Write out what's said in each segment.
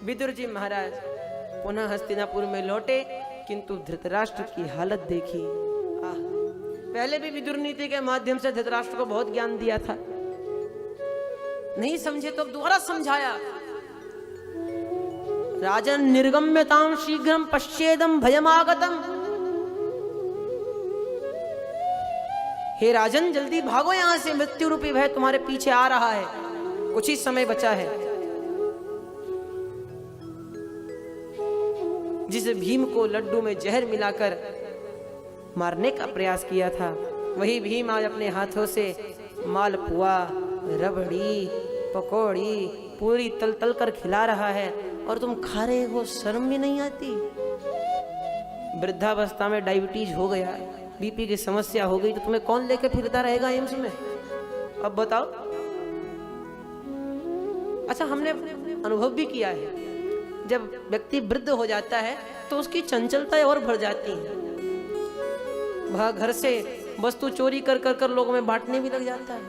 विदुर जी महाराज पुनः हस्तिनापुर में लौटे, किंतु धृतराष्ट्र की हालत देखी। पहले भी विदुर नीति के माध्यम से धृतराष्ट्र को बहुत ज्ञान दिया था, नहीं समझे तो अब दोबारा समझाया। राजन निर्गम्यतां शीघ्रं पश्येदं भयमागतम्। हे राजन जल्दी भागो यहां से, मृत्यु रूपी भय तुम्हारे पीछे आ रहा है, कुछ ही समय बचा है। जिस भीम को लड्डू में जहर मिलाकर मारने का प्रयास किया था, वही भीम आज अपने हाथों से मालपुआ, रबड़ी, पकौड़ी पूरी तल तल कर खिला रहा है और तुम खा रहे हो, शर्म भी नहीं आती? वृद्धावस्था में डायबिटीज हो गया, बीपी की समस्या हो गई, तो तुम्हें कौन लेके फिरता रहेगा एम्स में? अब बताओ। अच्छा, हमने अनुभव भी किया है, जब व्यक्ति वृद्ध हो जाता है तो उसकी चंचलता और बढ़ जाती है। वह घर से वस्तु चोरी कर कर कर लोगों में बांटने भी लग जाता है।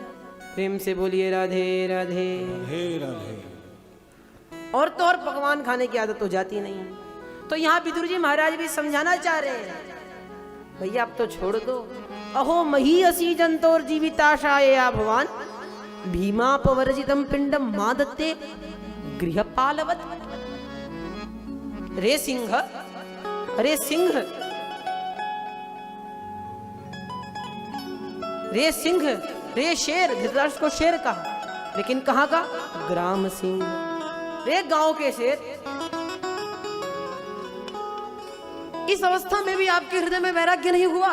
प्रेम से बोलिए राधे राधे राधे राधे। और तो और पकवान खाने की आदत हो जाती नहीं। तो यहाँ विदुर जी महाराज भी समझाना चाह रहे हैं, भैया अब तो छोड़ दो। अहो मही असी जंतोर जीविताशाया भवान भीमापवर्जितम पिंडम मादत्ते गृहपालवत। रे सिंह, अरे सिंह, रे सिंह, रे शेर। धृतराष्ट्र को शेर कहा, लेकिन कहाँ का? ग्राम सिंह, रे गांव के शेर। इस अवस्था में भी आपके हृदय में वैराग्य नहीं हुआ,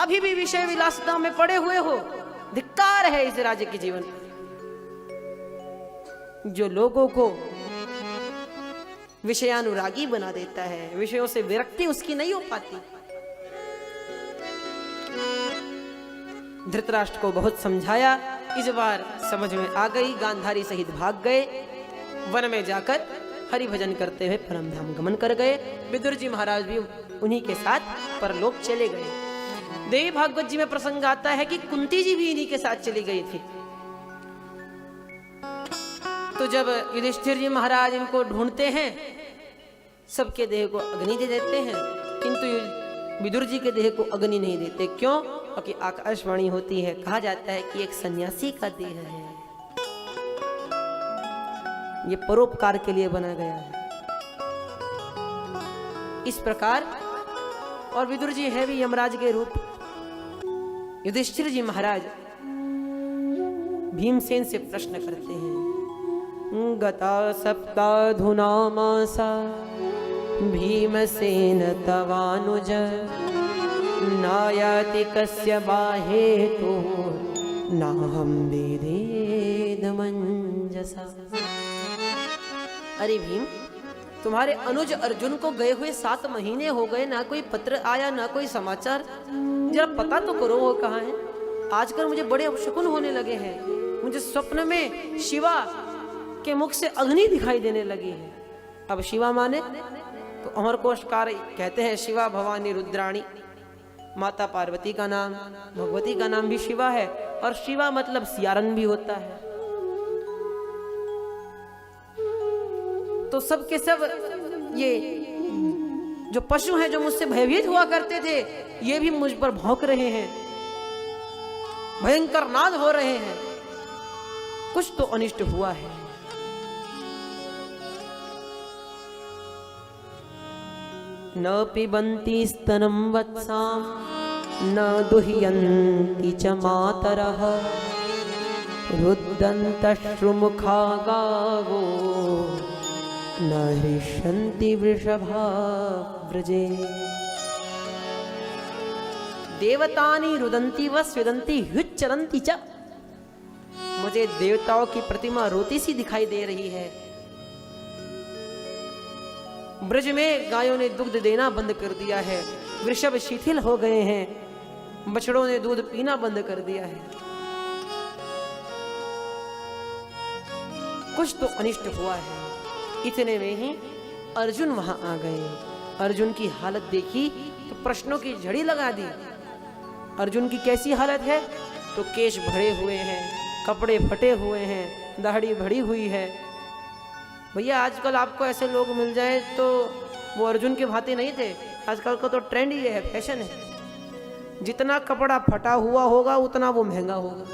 अभी भी विषय विलासिता में पड़े हुए हो। धिक्कार है इस राज्य के जीवन जो लोगों को विषयानुरागी बना देता है, विषयों से विरक्ति उसकी नहीं हो पाती। धृतराष्ट्र को बहुत समझाया, इस बार समझ में आ गई, गांधारी सहित भाग गए। वन में जाकर हरि भजन करते हुए परम धाम गमन कर गए। विदुर जी महाराज भी उन्हीं के साथ परलोक चले गए। देवी भागवत जी में प्रसंग आता है कि कुंती जी भी इन्हीं के साथ चली गई थी। तो जब युधिष्ठिर जी महाराज इनको ढूंढते हैं, सबके देह को अग्नि दे देते हैं, किंतु विदुर जी के देह को अग्नि नहीं देते। क्यों? क्योंकि आकाशवाणी होती है, कहा जाता है कि एक सन्यासी का देह है, ये परोपकार के लिए बना गया है। इस प्रकार, और विदुर जी है भी यमराज के रूप। युधिष्ठिर जी महाराज भीमसेन से प्रश्न करते हैं, गता सप्ताधुना मासा भीमसेन तवानुज नायाति कस्य बाहेतु नाहं वेदेद मंजसा। अरे भीम, तुम्हारे अनुज अर्जुन को गए हुए 7 महीने हो गए, ना कोई पत्र आया ना कोई समाचार। जरा पता तो करो वो कहाँ है। आजकल मुझे बड़े अपशकुन होने लगे हैं। मुझे स्वप्न में शिवा के मुख से अग्नि दिखाई देने लगी है। अब शिवा माने तो अमरकोशकार कहते हैं शिवा भवानी रुद्राणी। माता पार्वती का नाम, भगवती का नाम भी शिवा है, और शिवा मतलब सियारन भी होता है। तो सब के सब ये जो पशु हैं जो मुझसे भयभीत हुआ करते थे, ये भी मुझ पर भौंक रहे हैं, भयंकर नाद हो रहे हैं। कुछ तो अनिष्ट हुआ है। न पिबन्ति स्तनं वत्सां न दुह्यन्ति च मातरः रुदन्तश्रुमुखा गावो न हृष्यन्ति वृषभा व्रजे। देवतानि रुदन्ति व स्विदन्ति ह्युच्चरन्ति च। मुझे देवताओं की प्रतिमा रोती सी दिखाई दे रही है। ब्रज में गायों ने दुग्ध देना बंद कर दिया है, वृषभ शिथिल हो गए हैं, बछड़ों ने दूध पीना बंद कर दिया है। कुछ तो अनिष्ट हुआ है। इतने में ही अर्जुन वहां आ गए। अर्जुन की हालत देखी तो प्रश्नों की झड़ी लगा दी। अर्जुन की कैसी हालत है? तो केश भरे हुए हैं, कपड़े फटे हुए हैं, दाढ़ी भड़ी हुई है, भैया आजकल आपको ऐसे लोग मिल जाए तो वो अर्जुन के भांति नहीं थे। आजकल का तो ट्रेंड ये है, फैशन है, जितना कपड़ा फटा हुआ होगा उतना वो महंगा होगा।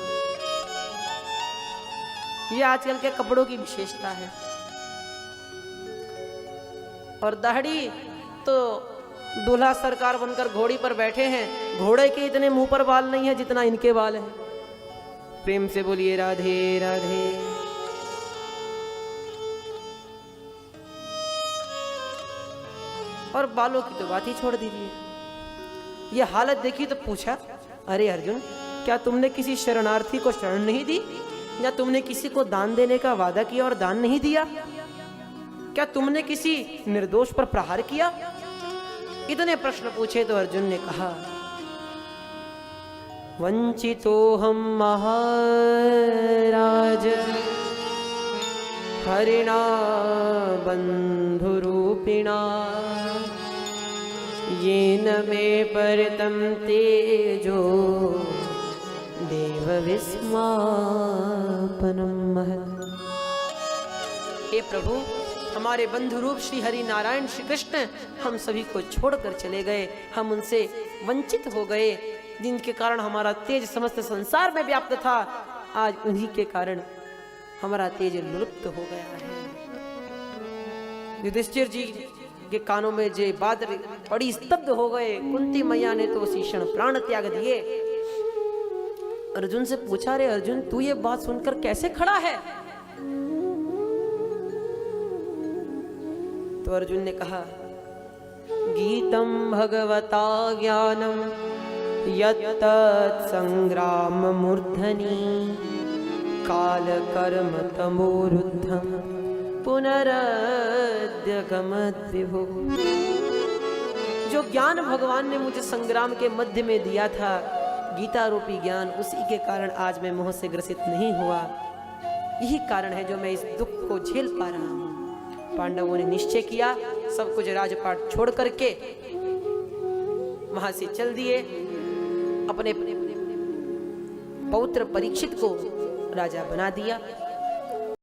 ये आजकल के कपड़ों की विशेषता है। और दाढ़ी तो दूल्हा सरकार बनकर घोड़ी पर बैठे हैं, घोड़े के इतने मुंह पर बाल नहीं है जितना इनके बाल हैं। प्रेम से बोलिए राधे राधे। और बालों की तो बात ही छोड़ दीजिए। ये हालत देखी तो पूछा, अरे अर्जुन, क्या तुमने किसी शरणार्थी को शरण नहीं दी, या तुमने किसी को दान देने का वादा किया और दान नहीं दिया? क्या तुमने किसी निर्दोष पर प्रहार किया? इतने प्रश्न पूछे तो अर्जुन ने कहा, वंचितो हम महाराज हरिणा बंधुरूपिणा येन मे परितं तेजो देव विस्मापनं महत्। हे प्रभु, हमारे बंधु रूप श्री हरि नारायण श्री कृष्ण हम सभी को छोड़कर चले गए, हम उनसे वंचित हो गए, जिनके कारण हमारा तेज समस्त संसार में व्याप्त था। आज उन्हीं के कारण हमारा तेज लुप्त हो गया है। युधिष्ठिर जी के कानों में जे बात पड़ी, स्तब्ध हो गए। कुंती मैया ने तो उसी क्षण प्राण त्याग दिए। अर्जुन से पूछा, रे अर्जुन, तू ये बात सुनकर कैसे खड़ा है? तो अर्जुन ने कहा, गीतम भगवता ज्ञानम यत्तत् संग्राम मूर्धनि काल कर्म तमोरुद्धम पुनरद्यगमद् विभु। जो ज्ञान भगवान ने मुझे संग्राम के मध्य में दिया था, गीता रूपी ज्ञान, उसी के कारण आज मैं मोह से ग्रसित नहीं हुआ। यही कारण है जो मैं इस दुख को झेल पा रहा हूँ। पांडवों ने निश्चय किया, सब कुछ राजपाट छोड़ करके वहां से चल दिए। अपने पौत्र परीक्षित को राजा बना दिया।